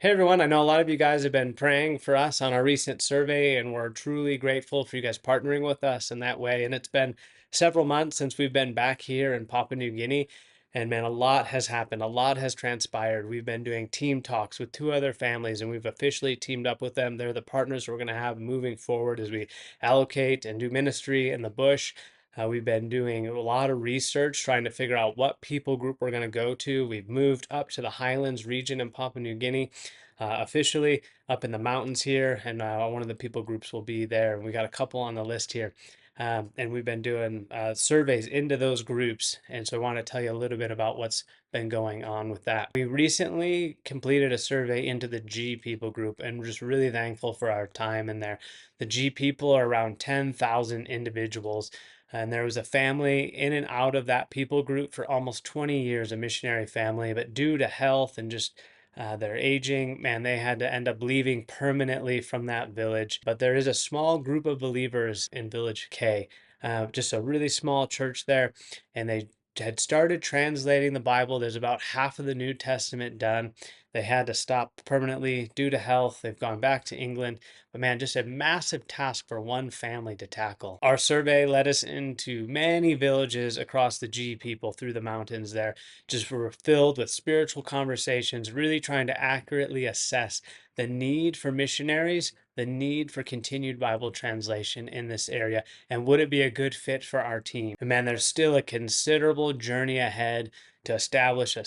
Hey everyone, I know a lot of you guys have been praying for us on our recent survey, and we're truly grateful for you guys partnering with us in that way. And it's been several months since we've been back here in Papua New Guinea. And man, a lot has happened, a lot has transpired. We've been doing team talks with two other families, and we've officially teamed up with them. They're the partners we're going to have moving forward as we allocate and do ministry in the bush. We've been doing a lot of research trying to figure out what people group we're going to go to. We've moved up to the Highlands region in Papua New Guinea officially up in the mountains here, and one of the people groups will be there. And we got a couple on the list here. And we've been doing surveys into those groups. And so I want to tell you a little bit about what's been going on with that. We recently completed a survey into the G people group, and we're just really thankful for our time in there. The G people are around 10,000 individuals. And there was a family in and out of that people group for almost 20 years, a missionary family, but due to health and just their aging, man, they had to end up leaving permanently from that village. But there is a small group of believers in Village K, just a really small church there, and they had started translating the Bible. There's about half of the New Testament done. They had to stop permanently due to health. They've gone back to England. But man, just a massive task for one family to tackle. Our survey led us into many villages across the G people through the mountains there. Just were filled with spiritual conversations, really trying to accurately assess the need for missionaries, the need for continued Bible translation in this area, and would it be a good fit for our team? And man, there's still a considerable journey ahead to establish a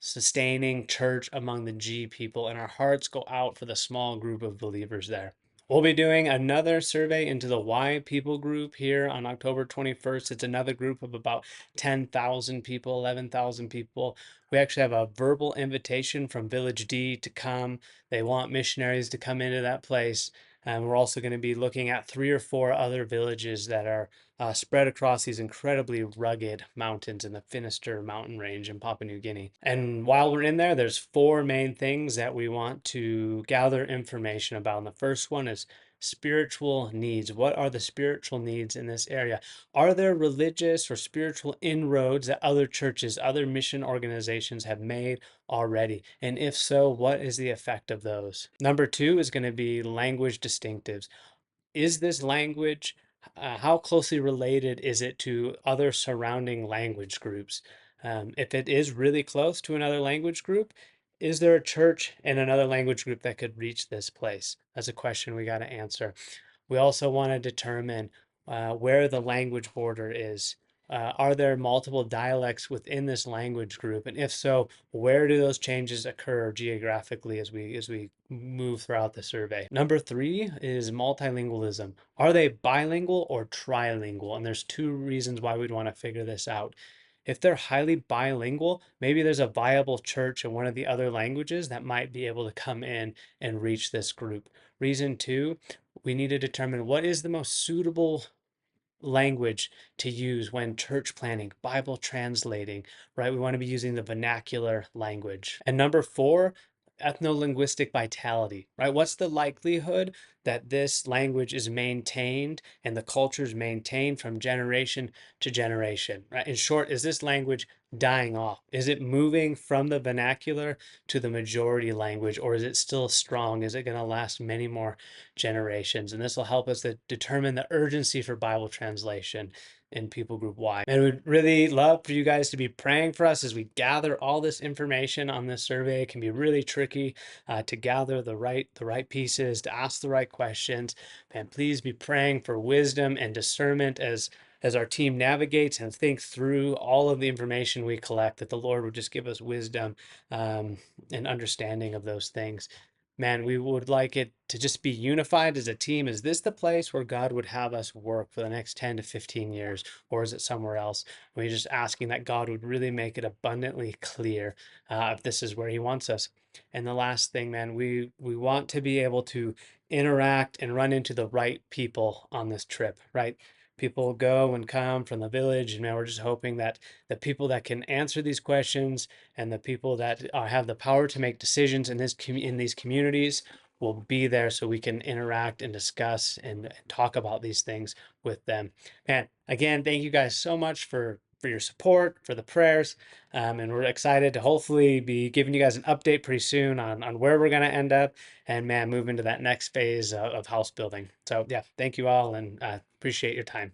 sustaining church among the G people, and our hearts go out for the small group of believers there. We'll be doing another survey into the Y people group here on October 21st. It's another group of about 10,000 people, 11,000 people. We actually have a verbal invitation from Village D to come. They want missionaries to come into that place. And we're also going to be looking at 3 or 4 other villages that are spread across these incredibly rugged mountains in the Finisterre mountain range in Papua New Guinea. And while we're in there, there's 4 main things that we want to gather information about. And the first one is spiritual needs. What are the spiritual needs in this area? Are there religious or spiritual inroads that other churches, other mission organizations have made already? And if so, what is the effect of those? Number 2 is going to be language distinctives. Is this language, how closely related is it to other surrounding language groups? If it is really close to another language group, is there a church in another language group that could reach this place? That's a question we got to answer. We also want to determine where the language border is. Are there multiple dialects within this language group? And if so, where do those changes occur geographically as we move throughout the survey? Number 3 is multilingualism. Are they bilingual or trilingual? And there's 2 reasons why we'd want to figure this out. If they're highly bilingual, maybe there's a viable church in one of the other languages that might be able to come in and reach this group. Reason 2, we need to determine what is the most suitable language to use when church planning, Bible translating, right? We want to be using the vernacular language. And number 4, ethno-linguistic vitality, right? What's the likelihood that this language is maintained and the culture is maintained from generation to generation, right? In short, is this language dying off? Is it moving from the vernacular to the majority language, or is it still strong? Is it going to last many more generations? And this will help us to determine the urgency for Bible translation in People Group Y. And we'd really love for you guys to be praying for us as we gather all this information on this survey. It can be really tricky to gather the right pieces, to ask the right questions. And please be praying for wisdom and discernment as our team navigates and thinks through all of the information we collect, that the Lord would just give us wisdom and understanding of those things. Man, we would like it to just be unified as a team. Is this the place where God would have us work for the next 10 to 15 years, or is it somewhere else? We're just asking that God would really make it abundantly clear if this is where He wants us. And the last thing, man, we want to be able to interact and run into the right people on this trip, right? People go and come from the village, and man, we're just hoping that the people that can answer these questions and the people that have the power to make decisions in these communities will be there so we can interact and discuss and talk about these things with them. Man, again, thank you guys so much for for your support, for the prayers. And we're excited to hopefully be giving you guys an update pretty soon on where we're going to end up and, man, move into that next phase of house building. So, yeah, thank you all and appreciate your time.